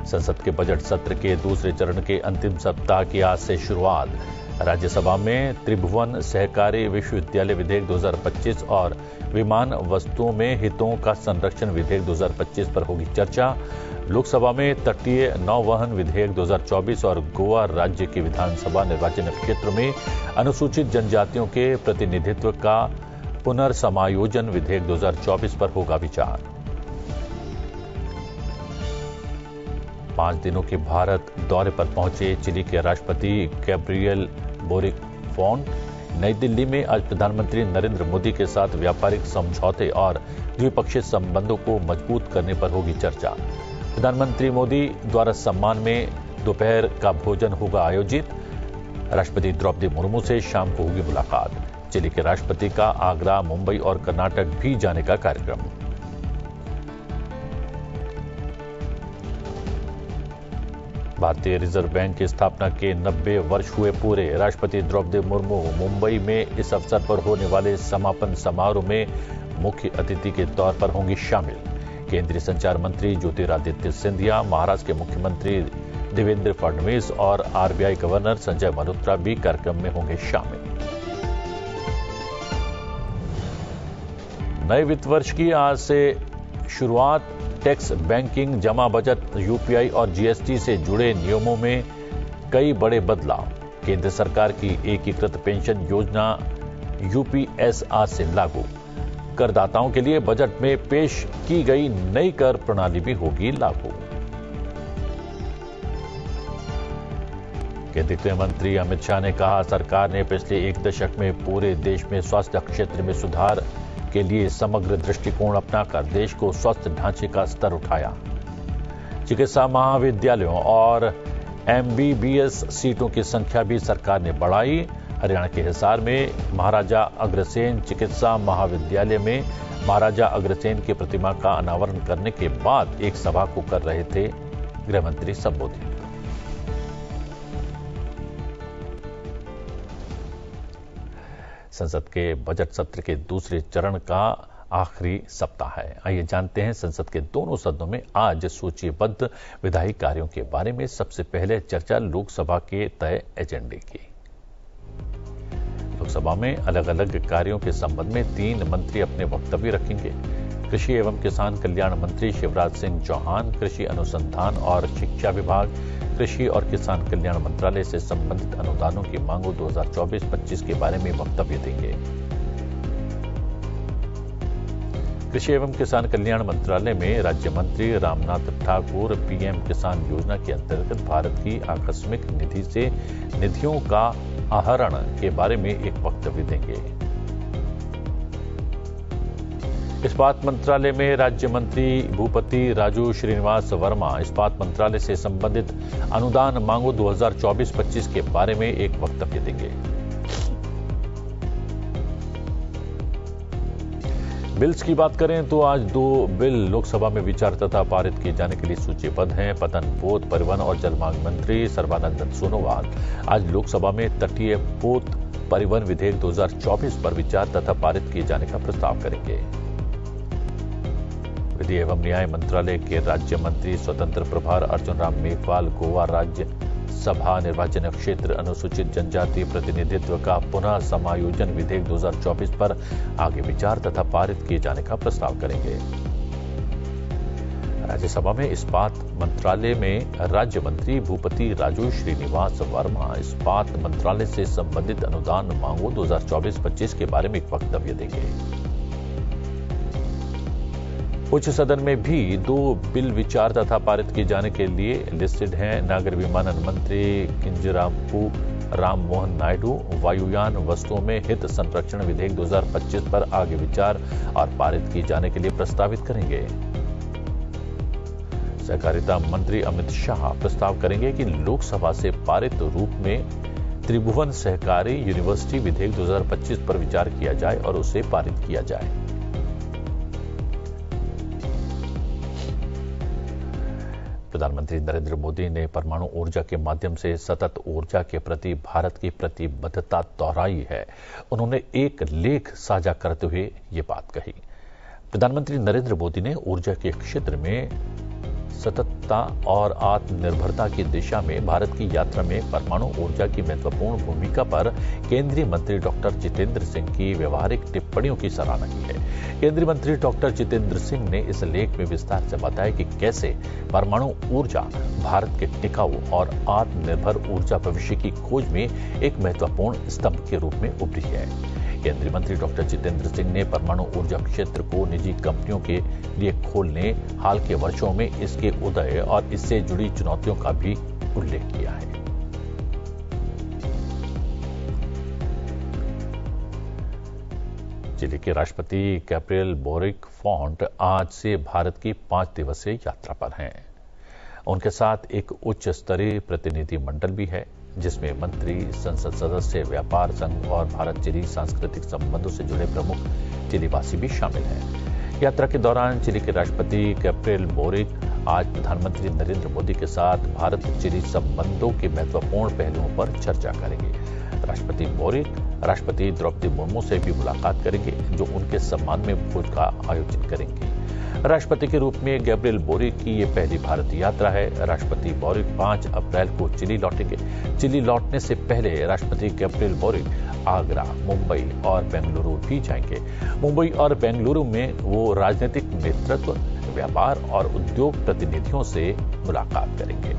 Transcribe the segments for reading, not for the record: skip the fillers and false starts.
संसद के बजट सत्र के दूसरे चरण के अंतिम सप्ताह की आज से शुरुआत। राज्यसभा में त्रिभुवन सहकारी विश्वविद्यालय विधेयक 2025 और विमान वस्तुओं में हितों का संरक्षण विधेयक 2025 पर होगी चर्चा। लोकसभा में तटीय नौवहन विधेयक 2024 और गोवा राज्य के विधानसभा निर्वाचन क्षेत्र में अनुसूचित जनजातियों के प्रतिनिधित्व का पुनर्समायोजन विधेयक 2024 पर होगा विचार। 5 दिनों के भारत दौरे पर पहुंचे चिली के राष्ट्रपति गैब्रियल बोरिक फोंट। नई दिल्ली में आज प्रधानमंत्री नरेंद्र मोदी के साथ व्यापारिक समझौते और द्विपक्षीय संबंधों को मजबूत करने पर होगी चर्चा। प्रधानमंत्री मोदी द्वारा सम्मान में दोपहर का भोजन होगा आयोजित। राष्ट्रपति द्रौपदी मुर्मू से शाम को होगी मुलाकात। चिली के राष्ट्रपति का आगरा, मुंबई और कर्नाटक भी जाने का कार्यक्रम। भारतीय रिजर्व बैंक की स्थापना के 90 वर्ष हुए पूरे। राष्ट्रपति द्रौपदी मुर्मू मुंबई में इस अवसर पर होने वाले समापन समारोह में मुख्य अतिथि के तौर पर होंगी शामिल। केंद्रीय संचार मंत्री ज्योतिरादित्य सिंधिया, महाराष्ट्र के मुख्यमंत्री देवेंद्र फडणवीस और आरबीआई गवर्नर संजय मल्होत्रा भी कार्यक्रम में होंगे शामिल। नए वित्त वर्ष की आज से शुरुआत। टैक्स, बैंकिंग, जमा बचत, यूपीआई और जीएसटी से जुड़े नियमों में कई बड़े बदलाव। केंद्र सरकार की एकीकृत पेंशन योजना यूपीएस आज से लागू। करदाताओं के लिए बजट में पेश की गई नई कर प्रणाली भी होगी लागू। केंद्रीय गृह मंत्री अमित शाह ने कहा, सरकार ने पिछले 1 दशक में पूरे देश में स्वास्थ्य क्षेत्र में सुधार के लिए समग्र दृष्टिकोण अपनाकर देश को स्वस्थ ढांचे का स्तर उठाया। चिकित्सा महाविद्यालयों और एमबीबीएस सीटों की संख्या भी सरकार ने बढ़ाई। हरियाणा के हिसार में महाराजा अग्रसेन चिकित्सा महाविद्यालय में महाराजा अग्रसेन की प्रतिमा का अनावरण करने के बाद एक सभा को कर रहे थे गृह मंत्री संबोधित। संसद के बजट सत्र के दूसरे चरण का आखिरी सप्ताह है। आइए जानते हैं संसद के दोनों सदनों में आज सूचीबद्ध विधायी कार्यों के बारे में। सबसे पहले चर्चा लोकसभा के तय एजेंडे की। लोकसभा में अलग अलग कार्यों के संबंध में 3 मंत्री अपने वक्तव्य रखेंगे। कृषि एवं किसान कल्याण मंत्री शिवराज सिंह चौहान कृषि अनुसंधान और शिक्षा विभाग, कृषि और किसान कल्याण मंत्रालय से संबंधित अनुदानों की मांगों 2024-25 के बारे में वक्तव्य देंगे। कृषि एवं किसान कल्याण मंत्रालय में राज्य मंत्री रामनाथ ठाकुर पीएम किसान योजना के अंतर्गत भारत की आकस्मिक निधि से निधियों का आहरण के बारे में एक वक्तव्य देंगे। इस्पात मंत्रालय में राज्य मंत्री भूपति राजू श्रीनिवास वर्मा इस्पात मंत्रालय से संबंधित अनुदान मांगों 2024-25 के बारे में एक वक्तव्य देंगे। बिल्स की बात करें तो आज 2 बिल लोकसभा में विचार तथा पारित किए जाने के लिए सूचीबद्ध हैं। पतन पोत, परिवहन और जलमार्ग मंत्री सर्बानंद सोनोवाल आज लोकसभा में तटीय पोत परिवहन विधेयक 2024 पर विचार तथा पारित किए जाने का प्रस्ताव करेंगे। विधि एवं न्याय मंत्रालय के राज्य मंत्री स्वतंत्र प्रभार अर्जुन राम मेघवाल गोवा राज्य सभा निर्वाचन क्षेत्र अनुसूचित जनजाति प्रतिनिधित्व का पुनः समायोजन विधेयक 2024 पर आगे विचार तथा पारित किए जाने का प्रस्ताव करेंगे। राज्यसभा में इस्पात मंत्रालय में राज्य मंत्री भूपति राजू श्रीनिवास वर्मा इस्पात मंत्रालय से संबंधित अनुदान मांगों 2024-25 के बारे में एक वक्तव्य देंगे। उच्च सदन में भी 2 बिल विचार तथा पारित किए जाने के लिए लिस्टेड हैं। नागर विमानन मंत्री किंजरापू राम मोहन नायडू वायुयान वस्तुओं में हित संरक्षण विधेयक 2025 पर आगे विचार और पारित किए जाने के लिए प्रस्तावित करेंगे। सहकारिता मंत्री अमित शाह प्रस्ताव करेंगे कि लोकसभा से पारित रूप में त्रिभुवन सहकारी यूनिवर्सिटी विधेयक 2025 पर विचार किया जाए और उसे पारित किया जाए। प्रधानमंत्री नरेंद्र मोदी ने परमाणु ऊर्जा के माध्यम से सतत ऊर्जा के प्रति भारत की प्रतिबद्धता दोहराई है। उन्होंने एक लेख साझा करते हुए ये बात कही। प्रधानमंत्री नरेंद्र मोदी ने ऊर्जा के क्षेत्र में सततता और आत्मनिर्भरता की दिशा में भारत की यात्रा में परमाणु ऊर्जा की महत्वपूर्ण भूमिका पर केंद्रीय मंत्री डॉक्टर जितेंद्र सिंह की व्यवहारिक टिप्पणियों की सराहना की है। केंद्रीय मंत्री डॉक्टर जितेंद्र सिंह ने इस लेख में विस्तार से बताया कि कैसे परमाणु ऊर्जा भारत के टिकाऊ और आत्मनिर्भर ऊर्जा भविष्य की खोज में एक महत्वपूर्ण स्तंभ के रूप में उभरी है। केंद्रीय मंत्री डॉक्टर जितेंद्र सिंह ने परमाणु ऊर्जा क्षेत्र को निजी कंपनियों के लिए खोलने, हाल के वर्षों में इसके उदय और इससे जुड़ी चुनौतियों का भी उल्लेख किया है। चिली के राष्ट्रपति गैब्रियल बोरिक फॉन्ट आज से भारत की 5 दिवसीय यात्रा पर हैं। उनके साथ एक उच्च स्तरीय प्रतिनिधि मंडल भी है, जिसमें मंत्री, संसद सदस्य, व्यापार संघ और भारत चिली सांस्कृतिक संबंधों से जुड़े प्रमुख चिलीवासी भी शामिल हैं। यात्रा के दौरान चिली के राष्ट्रपति गैब्रियल बोरिक आज प्रधानमंत्री नरेंद्र मोदी के साथ भारत चिली संबंधों के महत्वपूर्ण पहलुओं पर चर्चा करेंगे। राष्ट्रपति बोरिक राष्ट्रपति द्रौपदी मुर्मू से भी मुलाकात करेंगे, जो उनके सम्मान में भोज का आयोजन करेंगे। राष्ट्रपति के रूप में गैब्रियल बोरिक की ये पहली भारत यात्रा है। राष्ट्रपति बोरिक 5 अप्रैल को चिली लौटेंगे। चिली लौटने से पहले राष्ट्रपति गैब्रियल बोरिक आगरा, मुंबई और बेंगलुरु भी जाएंगे। मुंबई और बेंगलुरु में वो राजनीतिक नेतृत्व, व्यापार और उद्योग प्रतिनिधियों से मुलाकात करेंगे।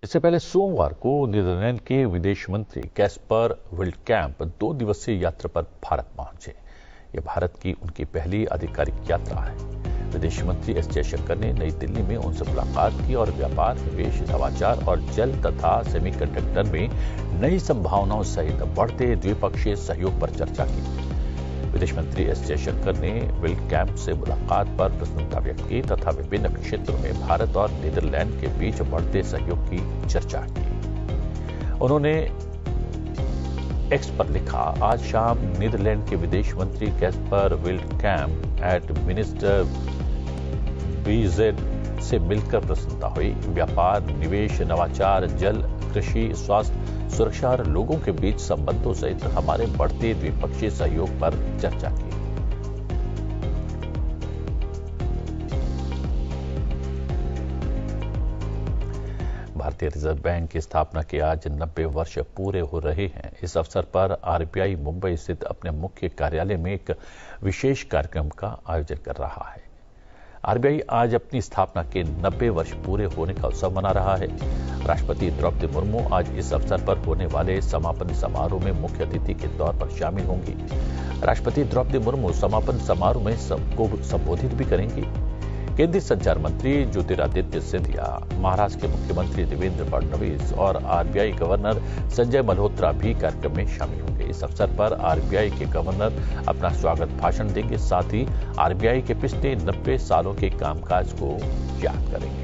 इससे पहले सोमवार को नीदरलैंड के विदेश मंत्री कैस्पर विल्डकैंप 2 दिवसीय यात्रा पर भारत पहुंचे। यह भारत की उनकी पहली आधिकारिक यात्रा है। विदेश मंत्री एस जयशंकर ने नई दिल्ली में उनसे मुलाकात की और व्यापार, निवेश, नवाचार और जल तथा सेमीकंडक्टर में नई संभावनाओं सहित बढ़ते द्विपक्षीय सहयोग पर चर्चा की। विदेश मंत्री एस जयशंकर ने विल्डकैंप से मुलाकात पर प्रसन्नता व्यक्त की तथा विभिन्न क्षेत्रों में भारत और नीदरलैंड के बीच बढ़ते सहयोग की चर्चा की। उन्होंने एक्स पर लिखा, आज शाम नीदरलैंड के विदेश मंत्री कैस्पर विल्डकैंप एट मिनिस्टर बीजेड से मिलकर प्रसन्नता हुई। व्यापार, निवेश, नवाचार, जल, कृषि, स्वास्थ्य, सुरक्षा और लोगों के बीच संबंधों सहित हमारे बढ़ते द्विपक्षीय सहयोग पर चर्चा की। भारतीय रिजर्व बैंक की स्थापना के आज 90 वर्ष पूरे हो रहे हैं। इस अवसर पर आरबीआई मुंबई स्थित अपने मुख्य कार्यालय में एक विशेष कार्यक्रम का आयोजन कर रहा है। आरबीआई आज अपनी स्थापना के 90 वर्ष पूरे होने का उत्सव मना रहा है। राष्ट्रपति द्रौपदी मुर्मू आज इस अवसर पर होने वाले समापन समारोह में मुख्य अतिथि के तौर पर शामिल होंगी। राष्ट्रपति द्रौपदी मुर्मू समापन समारोह में सबको संबोधित भी करेंगी। केंद्रीय संचार मंत्री ज्योतिरादित्य सिंधिया, महाराष्ट्र के मुख्यमंत्री देवेंद्र फडणवीस और आरबीआई गवर्नर संजय मल्होत्रा भी कार्यक्रम में शामिल होंगे। इस अवसर पर आरबीआई के गवर्नर अपना स्वागत भाषण देंगे, साथ ही आरबीआई के पिछले 90 सालों के कामकाज को याद करेंगे।